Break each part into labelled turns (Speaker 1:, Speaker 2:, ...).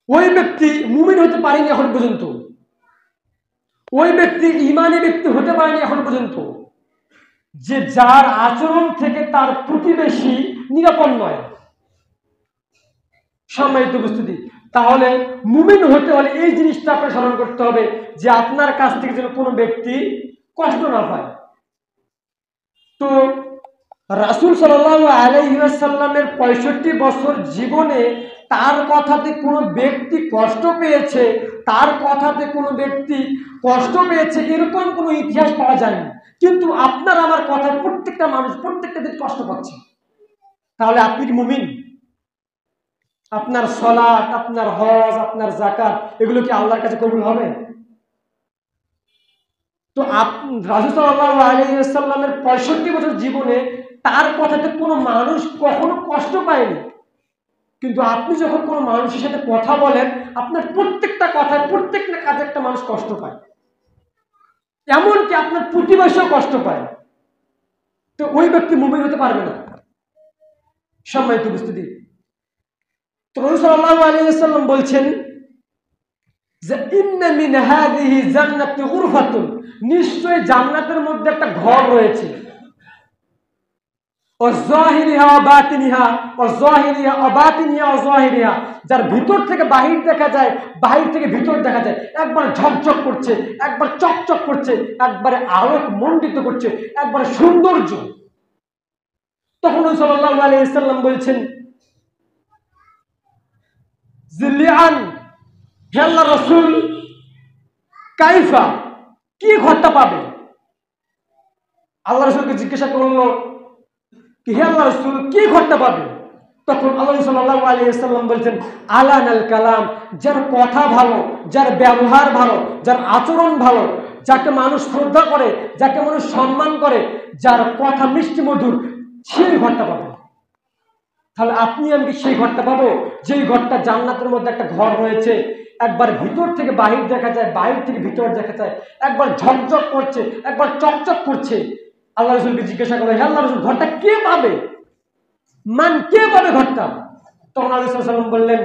Speaker 1: ওই ব্যক্তি মুমিন হতে পারেনি এখন পর্যন্ত, ওই ব্যক্তি ঈমানী ব্যক্তি হতে পারেনি এখন পর্যন্ত, যে যার আচরণ থেকে তার প্রতিবেশী নিরাপদ নয়। সম্মানিত উপস্থিতি, তাহলে মুমিন হতে হলে এই জিনিসটা আপনার স্মরণ করতে হবে যে আপনার কাছ থেকে যেন কোনো ব্যক্তি কষ্ট না পায়। তো রাসূল সাল্লাল্লাহু আলাইহি ওয়াসাল্লামের 65 বছর জীবনে তার কথাতে কোনো ব্যক্তি কষ্ট পেয়েছে, তার কথাতে কোনো ব্যক্তি কষ্ট পেয়েছে এরকম কোনো ইতিহাস পাওয়া যায়নি। কিন্তু আপনার আমার কথায় প্রত্যেকটা মানুষ প্রত্যেকটা দিন কষ্ট পাচ্ছে। তাহলে আপনি কি মুমিন? আপনার সালাত, আপনার হজ, আপনার যাকাত এগুলো কি আল্লাহর কাছে কবুল হবে? তো রাসূল সাল্লাল্লাহু আলাইহি ওয়াসাল্লামের 65 বছর জীবনে তার কথাতে কোনো মানুষ কখনো কষ্ট পায়নি। কিন্তু আপনি যখন কোনো মানুষের সাথে কথা বলেন, আপনার প্রত্যেকটা কথায় প্রত্যেকটা কাজে একটা মানুষ কষ্ট পায়, এমনকি আপনার প্রতিবেশীও কষ্ট পায়। তো ওই ব্যক্তি মুমিন হতে পারবে না। সম্মানিত উপস্থিতি, তো রাসূল সাল্লাল্লাহু আলাইহি ওয়াসাল্লাম বলছেন যে ইন্না মিন হাযিহি জান্নাতি গুরফাতুন, নিশ্চয় জান্নাতের মধ্যে একটা ঘর রয়েছে, ওয়াযাহিরিহা ওয়া বাতিনিহা ওয়াযাহিরিহা ওয়া বাতিনিহা ওয়াযাহিরিহা, যার ভিতর থেকে বাহির দেখা যায়, বাহির থেকে ভিতর দেখা যায়, একবার ঝকঝক করছে, একবার চকচক করছে, একবারে আলোক মণ্ডিত করছে, একবারে সৌন্দর্য। তখন রাসূল সাল্লাল্লাহু আলাইহি ওয়াসাল্লাম বলছেন জিলিআন, হে আল্লাহর রাসূল, কাইফা, কি ঘরটা পাবে? আল্লাহ রাসূলকে জিজ্ঞাসা করলো কি হে আল্লাহর রাসূল কি ঘরটা পাবে? তখন আল্লাহ সাল্লাল্লাহু আলাইহি ওয়াসাল্লাম বলছেন আলানাল কালাম, যার কথা ভালো, যার ব্যবহার ভালো, যার আচরণ ভালো, যাকে মানুষ শ্রদ্ধা করে, যাকে মানুষ সম্মান করে, যার কথা মিষ্টি মধুর, সেই ঘরটা পাবে। তাহলে আপনি আমি কি সেই ঘরটা পাবো? যেই ঘরটা জান্নাতের মধ্যে একটা ঘর রয়েছে, একবার ভিতর থেকে বাহির দেখা যায়, বাহির থেকে ভিতর দেখা যায়, একবার ঝকঝক করছে, একবার চকচক করছে। আল্লাহ রাসূলকে জিজ্ঞাসা করে হে আল্লাহ রাসূল, ঘরটা কে পাবে? মান কে পাবে ঘরটা? তখন আল্লাহ রাসূল সাল্লাল্লাহু আলাইহি ওয়াসাল্লাম বললেন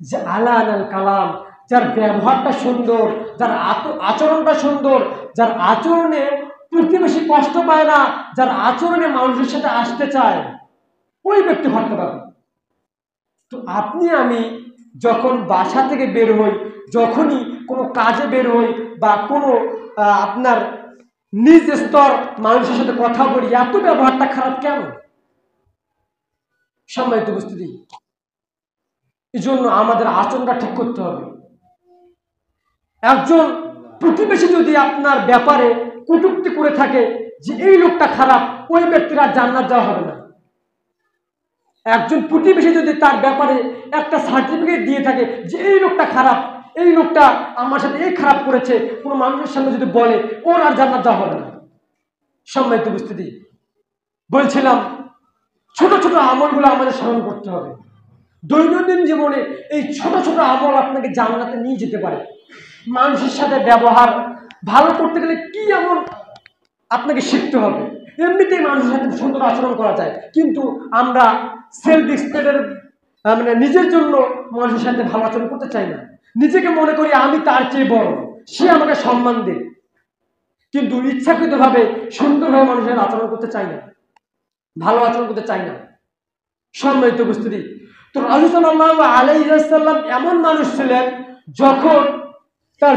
Speaker 1: যে আলানাল কালাম, যার ব্যবহারটা সুন্দর, যার আচরণটা সুন্দর, যার আচরণে প্রতিবেশী কষ্ট পায় না, যার আচরণে মানুষের সাথে আসতে চায়, ওই ব্যক্তি ঘরটা পাবে। তো আপনি আমি যখন বাসা থেকে বের হই, যখনই কোনো কাজে বের হই বা কোনো আপনার নিজ স্তর মানুষের সাথে কথা বলি, এত ব্যবহারটা খারাপ কেন? সম্মানিত উপস্থিতি, এই জন্য আমাদের আচরণটা ঠিক করতে হবে। একজন প্রতিবেশী যদি আপনার ব্যাপারে কটূক্তি করে থাকে যে এই লোকটা খারাপ, ওই ব্যক্তির আর জান্নাত যাওয়া হবে না। একজন প্রতিবেশী যদি তার ব্যাপারে একটা সার্টিফিকেট দিয়ে থাকে যে এই লোকটা খারাপ, এই লোকটা আমার সাথে এই খারাপ করেছে, কোনো মানুষের সামনে যদি বলে, ওর আর জান্নাত যাওয়া হবে না। সম্মানিত উপস্থিতি, বলছিলাম ছোট ছোট আমলগুলো আমাদের স্মরণ করতে হবে। দৈনন্দিন জীবনে এই ছোট ছোট আমল আপনাকে জান্নাতে নিয়ে যেতে পারে। মানুষের সাথে ব্যবহার ভালো করতে গেলে কি আমল আপনাকে শিখতে হবে? এমনিতেই মানুষের সাথে সুন্দর আচরণ করা যায়, কিন্তু আমরা সেলফ এক্সপ্রেটের মানে নিজের জন্য মানুষের সাথে ভালো আচরণ করতে চাই না। নিজেকে মনে করি আমি তার চেয়ে বড়, সে আমাকে সম্মান দেয়, কিন্তু ইচ্ছাকৃতভাবে সুন্দরভাবে মানুষের আচরণ করতে চাই না, ভালো আচরণ করতে চাই না। সম্মানিত উপস্থিতি, তো রাসূল সাল্লাল্লাহু আলাইহি ওয়াসাল্লাম এমন মানুষ ছিলেন যখন তার